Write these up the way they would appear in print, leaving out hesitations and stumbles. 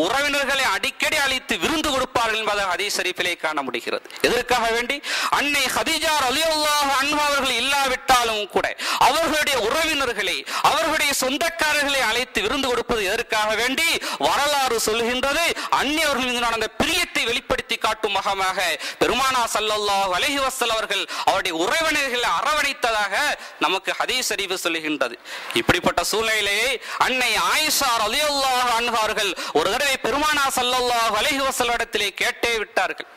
உறவினர்களை அடிக்கடி அழைத்து விருந்து கொடுப்பார்கள் என்பதை ஹதீஸ் ஷரீஃபிலே காண முடிகிறது. எதற்காக வேண்டி? அன்னை ஹதீஜா ரலியல்லாஹு அன்ஹா அவர்கள் இல்லாவிட்டாலும் கூட அவர்களுடைய உறவினர்களை, அவர்களுடைய சொந்தக்காரர்களை அழைத்து விருந்து கொடுப்பது எதற்காக வேண்டி? வரலாறு சொல்கின்றது. அன்னை அவர்கள் மீது நடந்த பிரியத்தை வெளிப்படுத்தி காட்டும் முகமாக பெருமானார் ஸல்லல்லாஹு அலைஹி வஸல்லம் அவர்கள் அவருடைய உறவினர்களை அரவணைத்ததாக நமக்கு ஹதீஸ் ஷரீஃப் சொல்லுகின்றது. இப்படிப்பட்ட சூழ்நிலையிலே அன்னை ஆயிஷா ரலியல்லாஹு அன்ஹா அவர்கள் ஒரு தடவை பெருமானார் ஸல்லல்லாஹு அலைஹி வஸல்லம் இடத்திலே கேட்டே விட்டார்கள்.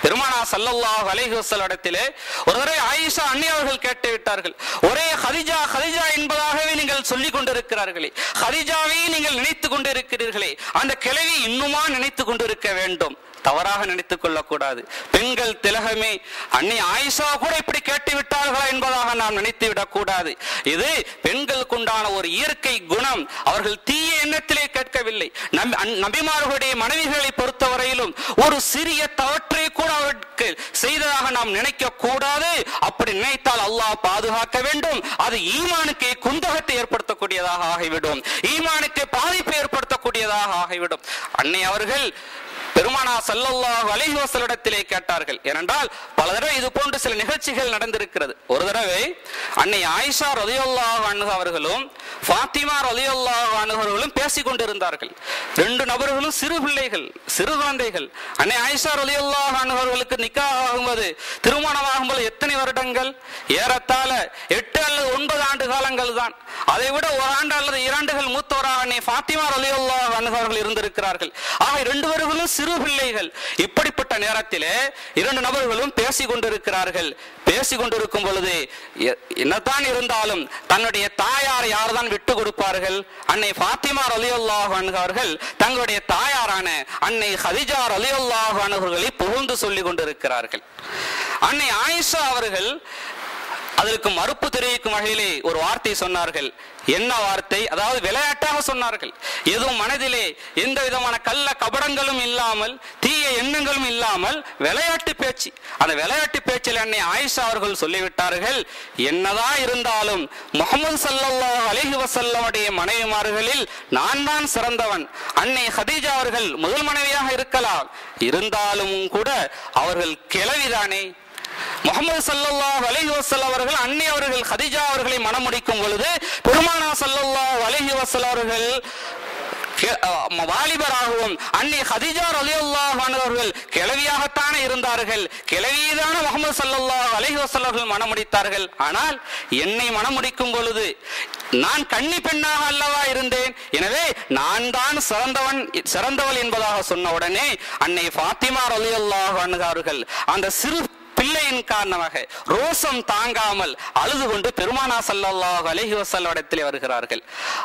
பெருமானார் ஸல்லல்லாஹு அலைஹி வஸல்லம் இடத்திலே ஒரு தடவை ஆயிஷா அன்னை அவர்கள் கேட்டே விட்டார்கள். ஒரே ஹதீஜா ஹதீஜா என்பதாகவே நீங்கள் சொல்லிக் கொண்டிருக்கிறார்களே, ஹதீஜாவை நீங்கள் நினைத்துக் கொண்டிருக்கிறீர்களே, அந்த கிழவி இன்னுமா நினைத்துக் கொண்டிருக்க வேண்டும். தவறாக நினைத்துக் கொள்ளக்கூடாது. பெண்கள் திலகமே, அன்னை ஆயிஷா கூட இப்படி கேட்டு விட்டார்களா என்பதாக நாம் நினைத்து விடக்கூடாது. இது பெண்களுக்கு உண்டான ஒரு இயற்கை குணம். அவர்கள் தீய எண்ணத்திலே கேட்கவில்லை. நபிமார்களுடைய மனைவிகளை பொறுத்தவரையிலும் ஒரு சிறிய தவற்றை கூட அவருக்கு செய்ததாக நாம் நினைக்க கூடாது. அப்படி நினைத்தால் அல்லாஹ் பாதுகாக்க வேண்டும். அது ஈமானுக்கு குந்தகத்தை ஏற்படுத்தக்கூடியதாக ஆகிவிடும், ஈமானுக்கு பாதிப்பை ஏற்படுத்தக்கூடியதாக ஆகிவிடும். அன்னை அவர்கள் பெருமானார் ஸல்லல்லாஹு அலைஹி வஸல்லம் இடத்திலே கேட்டார்கள். ஏனென்றால் பல தடவை இது போன்ற சில நிகழ்ச்சிகள் நடந்திருக்கிறது. ஒரு தடவை அன்னை ஆயிஷா ரலியல்லாஹு அன்ஹா அவர்களும் ஃபாத்திமா ரலியல்லாஹு அன்ஹா அவர்களும் பேசிக் கொண்டிருந்தார்கள். ரெண்டு நபர்களும் சிறு பிள்ளைகள், சிறு குழந்தைகள். அன்னை ஆயிஷா ரலியல்லாஹு அன்ஹா அவர்களுக்கு நிக்காஹ் ஆகும்போது, திருமணமாகும்போது எத்தனை வருடங்கள்? ஏறத்தாழ 8 அல்லது 9 ஆண்டு காலங்கள் தான். அதை விட 1 ஆண்டு அல்லது 2 ஆண்டுகள் மூத்தவராக அன்னை ஃபாத்திமா ரலியல்லாஹு அன்ஹா அவர்கள் இருந்திருக்கிறார்கள். ஆக 2 பேர்களும் சிறு பிள்ளைகள். இப்படிப்பட்ட நேரத்திலே 2 நபர்களும் பேசிக் கொண்டிருக்கிறார்கள். பேசிக் கொண்டிருக்கும் பொழுது என்னதான் இருந்தாலும் தன்னுடைய தாயார் யார்தான் விட்டு கொடுப்பார்கள்? அன்னை ஃபாத்திமா ரலியல்லாஹு அன்ஹா அவர்கள் தங்களுடைய தாயாரான அன்னை ஹதீஜா ரலியல்லாஹு அன்ஹா அவர்களை புகழ்ந்து சொல்லிக் கொண்டிருக்கிறார்கள். அன்னை ஆயிஷா அவர்கள் அதற்கு மறுப்பு தெரிவிக்கும் வகையிலே ஒரு வார்த்தை சொன்னார்கள். என்ன வார்த்தை? அதாவது விளையாட்டாக சொன்னார்கள். எதுவும் மனதிலே எந்த விதமான கள்ள கபடங்களும் இல்லாமல், தீய எண்ணங்களும் இல்லாமல் விளையாட்டு பேச்சு. அந்த விளையாட்டு பேச்சில் அன்னை ஆயிஷா அவர்கள் சொல்லிவிட்டார்கள், என்னதான் இருந்தாலும் முஹம்மது ஸல்லல்லாஹு அலைஹி வஸல்லம் உடைய மனைவிமார்களில் நான் தான் சிறந்தவன். அன்னை ஹதீஜா அவர்கள் முதல் மனைவியாக இருக்கலாம், இருந்தாலும் கூட அவர்கள் கிழவிதானே. முஹம்மது ஸல்லல்லாஹு அலைஹி வஸல்லம் அவர்கள் அன்னை அவர்கள் ஹதீஜா அவர்களை மணமுடிக்கும் பொழுது பெருமானார் ஸல்லல்லாஹு அலைஹி வஸல்லம் அவர்கள் வாலிபராகவும் அன்னை ஹதீஜா ரலியல்லாஹு அன்ஹா அவர்கள் கிழவியாகத்தானே இருந்தார்கள். கிழவியதான முஹம்மது ஸல்லல்லாஹு அலைஹி வஸல்லம் அவர்கள் மணமுடித்தார்கள். ஆனால் என்னை மணமுடிக்கும் பொழுது நான் கன்னி பெண்ணாக அல்லவா இருந்தேன், எனவே நான் தான் சிறந்தவள் என்பதாக சொன்ன உடனே அன்னை ஃபாத்திமா ரலியல்லாஹு அன்ஹா அவர்கள் அந்த சிறு பிள்ளையின் காரணமாக ரோசம் தாங்காமல் அழுது கொண்டு பெருமானார் ஸல்லல்லாஹு அலைஹி வஸல்லம் இடத்திலே வருகிறார்கள்.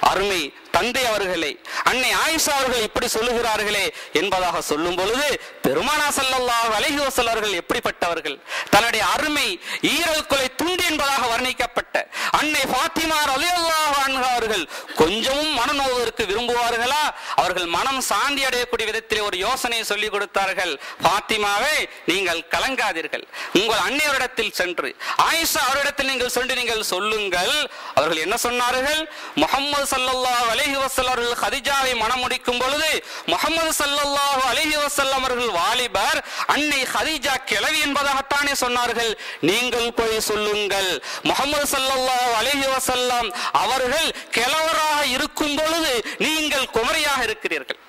அருமை தந்தை அவர்களே, அன்னை ஆயிஷா அவர்கள் இப்படி சொல்லுகிறார்களே என்பதாக சொல்லும் பொழுது பெருமானார் ஸல்லல்லாஹு அலைஹி வஸல்லம் அவர்கள் எப்படிப்பட்டவர்கள்? தன்னுடைய அருமை ஈரல் கொலை துண்டு என்பதாக வர்ணிக்கப்பட்ட அன்னை ஃபாத்திமா ரலியல்லாஹு அன்ஹா அவர்கள் கொஞ்சமும் மனநோவதற்கு விரும்புவார்களா? அவர்கள் மனம் சாந்தி அடையக்கூடிய விதத்திலே ஒரு யோசனை சொல்லிக் கொடுத்தார்கள். ஃபாத்திமாவே, நீங்கள் கலங்காதீர்கள். உங்கள் அன்னையரிடத்தில் சென்று ஆயிஷா அவரிடத்தில் நீங்கள் சென்று நீங்கள் சொல்லுங்கள். அவர்கள் என்ன சொன்னார்கள்? முஹம்மது ஸல்லல்லாஹு அலைஹி வஸல்லம் அவர்கள் ஹதீஜாவை மணமுடிக்கும் பொழுது முஹம்மது ஸல்லல்லாஹு அலைஹி வஸல்லம் அவர்கள் வாலிபர், அன்னை ஹதீஜா கிழவி என்பதாகத்தானே சொன்னார்கள். நீங்கள் போய் சொல்லுங்கள், முஹம்மது ஸல்லல்லாஹு அலைஹி வஸல்லம் அவர்கள் கிழவராக இருக்கும் பொழுது நீங்கள் குமரியாக இருக்கிறீர்கள்.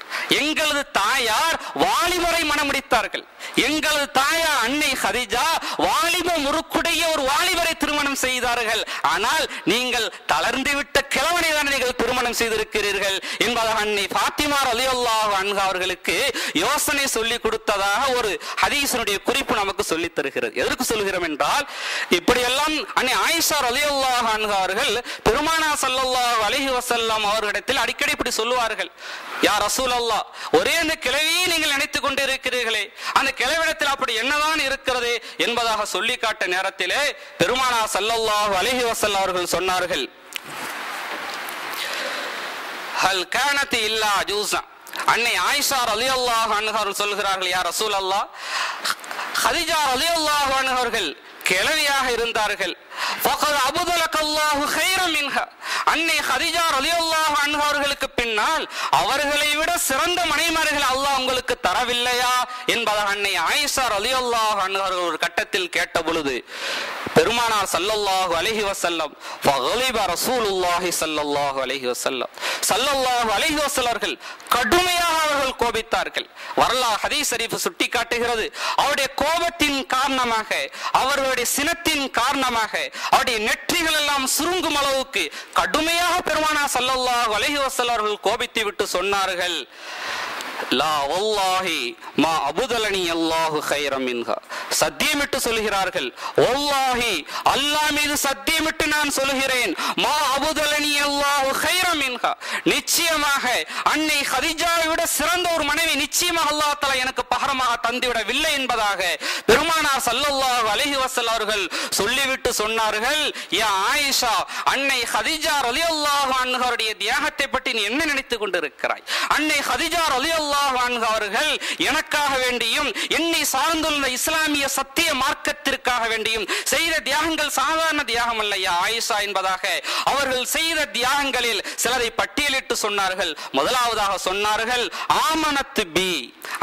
எங்களது தாயார் வாலிபரை மணமுடித்தார்கள். எங்களது தாயார் அன்னை ஹதீஜா வாலிப முறுக்குடைய ஒரு வாலிபரை திருமணம் செய்தார்கள். ஆனால் நீங்கள் தளர்ந்து விட்ட கிழவனை தான் நீங்கள் திருமணம் செய்திருக்கிறீர்கள் என்பதாக அன்னை ஃபாத்திமா ரலியல்லாஹு அன்ஹா அவர்களுக்கு யோசனை சொல்லி கொடுத்ததாக ஒரு ஹதீஸினுடைய குறிப்பு நமக்கு சொல்லித் தருகிறது. எதற்கு சொல்கிறோம் என்றால், இப்படியெல்லாம் அன்னை ஆயிஷா ரலியல்லாஹு அன்ஹா அவர்கள் பெருமானார் ஸல்லல்லாஹு அலைஹி வஸல்லம் அவர்களிடத்தில் அடிக்கடி இப்படி சொல்லுவார்கள், யா ரசூலல்லாஹ், ஒரே அந்த கிழவியை நீங்கள் நினைத்துக் கொண்டு இருக்கிறீர்களே, அந்த கிழவிடத்தில் அப்படி என்னதான் இருக்கிறது என்பதாக சொல்லி காட்ட நேரத்திலே பெருமானார் ஸல்லல்லாஹு அலைஹி வஸல்லம் அவர்கள் சொன்னார்கள், ஹல் கானத் இல்லா ஜூஸா. அன்னை ஆயிஷா ரலியல்லாஹு அன்ஹா அவர்கள் சொல்கிறார்கள், யா ரசூலல்லாஹ், ஹதீஜா ரலியல்லாஹு அன்ஹா அவர்கள் கிழவியாக இருந்தார்கள். ஃபகத் அபுதலக அல்லாஹு கைரம் மின்ஹா. அன்னை ஹதீஜா ரலியல்லாஹு அன்ஹா அவர்களுக்கு பின்னால் அவர்களை விட சிறந்த மனைவிமார்கள் அல்லாஹ் உங்களுக்கு தரவில்லையா என்பதாக அன்னை ஆயிஷா ரலியல்லாஹு அன்ஹா அவர்கள் ஒரு கட்டத்தில் கேட்ட பொழுது பெருமானார் ஸல்லல்லாஹு அலைஹி வஸல்லம் ஃபகலிப ரசூலுல்லாஹி ஸல்லல்லாஹு அலைஹி வஸல்லம் ஸல்லல்லாஹு அலைஹி வஸல்லம் அவர்கள் கடுமையாக அவர்கள் கோபித்தார்கள். வரலாறு ஹதீஸ் ஷரீஃப் சுட்டி காட்டுகிறது, அவருடைய கோபத்தின் காரணமாக, அவர்களுடைய சினத்தின் காரணமாக அவருடைய நெற்றிகள் எல்லாம் சுருங்கும் அளவுக்கு கடுமையாக பெருமானார் ஸல்லல்லாஹு அலைஹி வஸல்லம் அவர்கள் கோபித்து விட்டு சொன்னார்கள், லா வல்லாஹி மா அபுதலனி அல்லாஹு கைரம் மின்ஹா. சத்தியமிட்டு சொல்கிறார்கள், வல்லாஹி அல்லாஹ் மீது சத்தியமிட்டு நான் சொல்கிறேன், மா அபுதலனி அல்லாஹு கைரம் மின்ஹா, நிச்சயமாக அன்னை ஹதீஜாவை விட சிறந்த ஒரு மனைவி நிச்சயமாக அல்லாஹ் தஆலா எனக்கு பகரமாக தந்துவிடவில்லை என்பதாக பெருமானார் ஸல்லல்லாஹு அலைஹி வஸல்லம் அவர்கள் சொல்லிவிட்டு சொன்னார்கள், யா ஆயிஷா, அன்னை ஹதீஜா ரலியல்லாஹு அன்ஹாவுடைய தியாகத்தை பற்றி நீ என்ன நினைத்துக் கொண்டிருக்கிறாய்? அன்னை ஹதீஜா ரலியல்லாஹு அன்ஹா அவர்கள் எனக்காக வேண்டியும் என்னை சார்ந்துள்ள இஸ்லாமிய சத்திய மார்க்கத்திற்காக வேண்டியும் செய்த தியாகங்கள் சாதாரண தியாகம் அல்லையா ஆயிஷா என்பதாக அவர்கள் செய்த தியாகங்களில் சிலரை பட்டியலிட்டு சொன்னார்கள். முதலாவதாக சொன்னார்கள், ஆமனத் பி,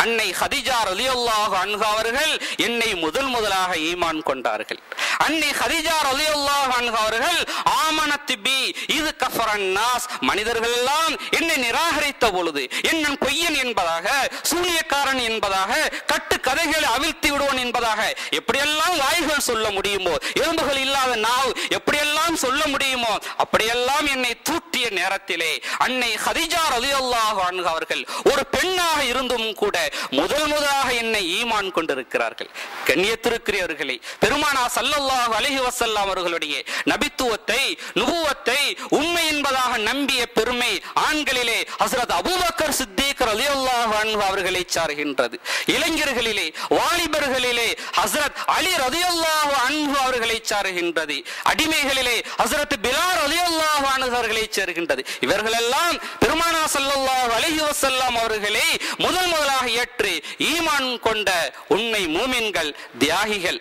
அன்னை ஹதீஜா ரலியல்லாஹு அன்ஹா அவர்கள் என்னை முதலாக ஈமான் கொண்டார்கள். அன்னை ஹதீஜா ரலியல்லாஹு அன்ஹா அவர்கள் ஆமனத் பி இது கஃபரன் நாஸ், மனிதர்கள் எல்லாம் என்னை நிராகரித்த பொழுது என்னன் பொய்யன் என்பதாக, சூனியக்காரன் என்பதாக, கட்டு கதைகளை அவிழ்த்தி விடுவோன் என்பதாக எப்படியெல்லாம் வாய்கள் சொல்ல முடியுமோ, எலும்புகள் இல்லாத நாவ் எப்படியெல்லாம் சொல்ல முடியுமோ அப்படியெல்லாம் என்னை தூற்றிய நேரத்திலே அன்னை ஹதீஜா ரலியல்லாஹு அன்ஹா அவர்கள் ஒரு பெண்ணாக இருந்தும் கூட முதலாக என்னை ஈமான் கொண்டிருக்கிறார்கள். கண்ணியத்திற்குரியவர்களே, பெருமானார் ஸல்லல்லாஹு அலைஹி வஸல்லம் அவர்களுடைய நபித்துவத்தை, நுபுவத்தை உண்மை என்பதாக நம்பிய பெருமை ஆண்களிலே ஹஸ்ரத் அபூபக்கர் சித்தீக் ரலியல்லாஹு அன்ஹு அவர்களை சார்கின்றது. இளைஞர்களிலே, வாலிபர்களிலே ஹஸ்ரத் அலி ரலியல்லாஹு அன்ஹு அவர்களை சார்கின்றது. அடிமைகளிலே ஹஸ்ரத் பிலால் ரலியல்லாஹு அன்ஹு அவர்களை சேர்கின்றது. இவர்கள் எல்லாம் பெருமானார் ஸல்லல்லாஹு அலைஹி வஸல்லம் அவர்களை முதலாக ஏற்று ஈமான் கொண்ட உண்மை மூமின்கள், தியாகிகள்.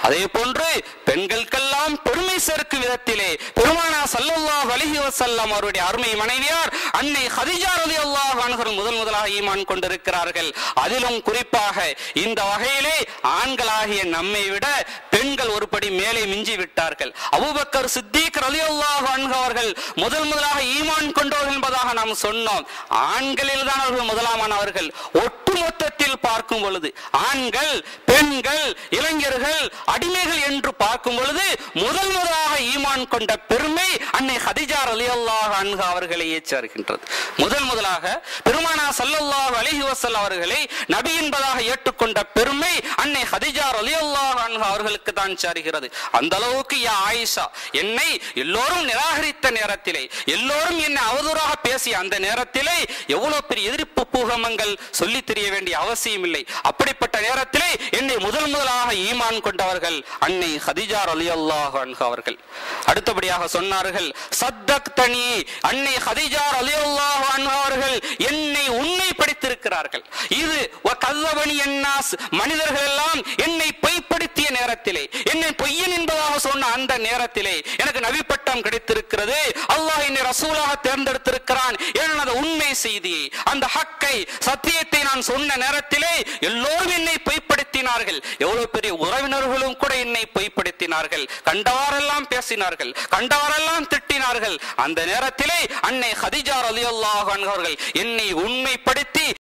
அதே போன்று பெண்களுக்கெல்லாம் பெருமை சேர்க்கும் விதத்திலே பெருமானார் ஸல்லல்லாஹு அலைஹி வஸல்லம் அவருடைய அருமை மனைவியார் அன்னை ஹதீஜா ரலியல்லாஹு அன்ஹா முதலாக ஈமான் கொண்டிருக்கிறார்கள். அதிலும் குறிப்பாக இந்த வகையிலே ஆண்களாகிய நம்மை விட பெண்கள் ஒருபடி மேலே மிஞ்சி விட்டார்கள். அபூபக்கர் சித்தீக் ரலியல்லாஹு அன்ஹு அவர்கள் முதலாக ஈமான் கொண்டவர்கள் என்பதாக நாம் சொன்னோம். ஆண்களில் தான் அவர்கள் முதலாமானவர்கள். ஒட்டுமொத்தத்தில் பார்க்கும் பொழுது ஆண்கள், பெண்கள், இளைஞர்கள், அடிமைகள் என்று பார்க்கும் பொழுது முதலாக ஈமான் கொண்ட பெருமை அன்னை ஹதீஜா ரலியல்லாஹு அன்ஹா அவர்களையே சேர்க்கின்றது. முதலாக பெருமானார் ஸல்லல்லாஹு அலைஹி வஸல்லம் அவர்களை நபி என்பதாக ஏற்றுக்கொண்ட பெருமை அன்னை ஹதீஜா ரலியல்லாஹு அன்ஹா அவர்களுக்கு தான் சேர்கிறது. அந்த அளவுக்கு யா ஆயிஷா, என்னை எல்லோரும் நிராகரித்த நேரத்திலே, எல்லோரும் என்னை அவதூறாக பேசிய அந்த நேரத்திலே எவ்வளவு பெரிய எதிர்ப்பு பூகமங்கள் சொல்லி தெரிய வேண்டிய அவசியம் இல்லை. அப்படிப்பட்ட நேரத்திலே என்னை முதலாக ஈமான் கொண்டவர்கள் அன்னை ஹதீஜா ரலியல்லாஹு அன்ஹா அவர்கள். அடுத்தபடியாக சொன்னார்கள், சத்தக்தனி, அன்னை ஹதீஜா ரலியல்லாஹு அன்ஹா அவர்கள் என்னை உண்மைப்படுத்தியிருக்கிறார்கள். இது வகல்லபனி அன்னாஸ், மனிதர்கள் எல்லாம் என்னை பொய்ப்படுத்திய நேரத்திலே, என்னை பொய்யன் என்பதாக சொன்ன அந்த நேரத்திலே எனக்கு நபி பட்டம் கிடைத்திருக்கிறது. அல்லாஹ் என்னை ரசூலாக தேர்ந்தெடுத்திருக்கிறான். எனது உண்மை செய்தியை, அந்த ஹக்கை, சத்தியத்தை நான் சொன்ன நேரத்திலே எல்லோரும் என்னை பொய்ப்படுத்தினார்கள். எவ்வளவு பெரிய உறவினர்களும் கூட என்னை பொய்ப்படுத்தினார்கள். கண்டவாரெல்லாம் பேசினார்கள், கண்டவாரெல்லாம் திட்டினார்கள். அந்த நேரத்திலே அன்னை ஹதீஜா ரலியல்லாஹு அன்ஹா அவர்கள் என்னை உண்மைப்படுத்தி